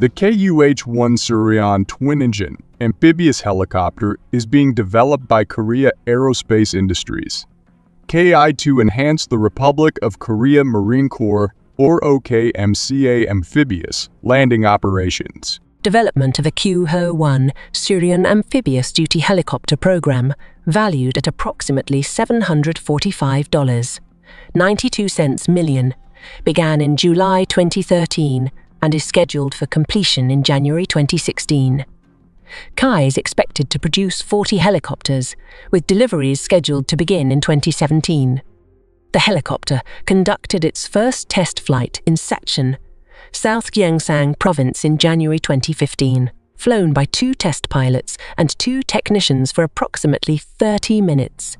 The KUH-1 Surion twin-engine amphibious helicopter is being developed by Korea Aerospace Industries. KI to enhance the Republic of Korea Marine Corps or ROKMC amphibious landing operations. Development of a KUH-1 Surion Amphibious Duty Helicopter program, valued at approximately $745.92 million, began in July 2013 and is scheduled for completion in January 2016. KI is expected to produce 40 helicopters, with deliveries scheduled to begin in 2017. The helicopter conducted its first test flight in Sachon, South Gyeongsang Province in January 2015, flown by 2 test pilots and 2 technicians for approximately 30 minutes.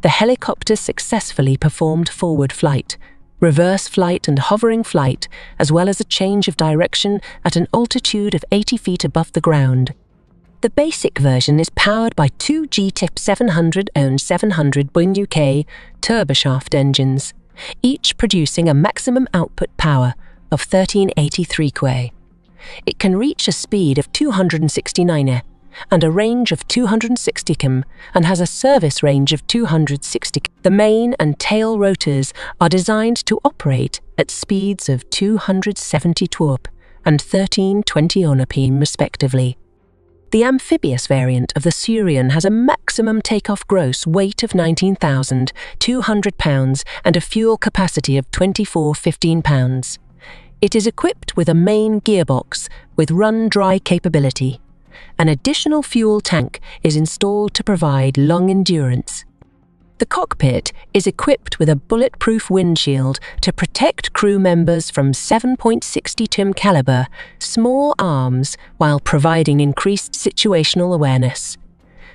The helicopter successfully performed forward flight, reverse flight and hovering flight, as well as a change of direction at an altitude of 80 feet above the ground. The basic version is powered by 2 GTIP 700-700 Boeing UK turboshaft engines, each producing a maximum output power of 1383 kW. It can reach a speed of 269 and a range of 260 km and has a service range of 260 km. The main and tail rotors are designed to operate at speeds of 270 torp and 1320 onapm respectively. The amphibious variant of the Surion has a maximum takeoff gross weight of 19,200 pounds and a fuel capacity of 2415 pounds. It is equipped with a main gearbox with run-dry capability. An additional fuel tank is installed to provide long endurance. The cockpit is equipped with a bulletproof windshield to protect crew members from 7.62 caliber small arms while providing increased situational awareness.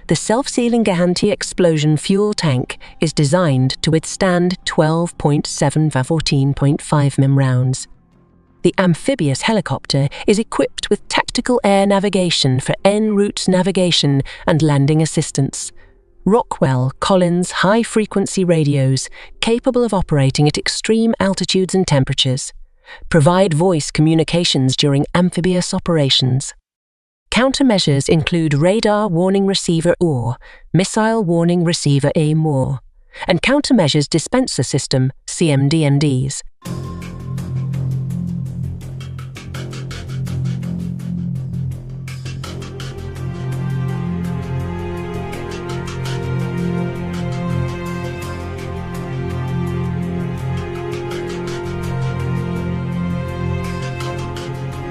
The self-sealing anti-explosion fuel tank is designed to withstand 12.7 và 14.5 mm rounds. The amphibious helicopter is equipped with tactical air navigation for en route navigation and landing assistance. Rockwell Collins high-frequency radios, capable of operating at extreme altitudes and temperatures, provide voice communications during amphibious operations. Countermeasures include radar warning receiver or missile warning receiver AIM-OR, and countermeasures dispenser system CMDMDs.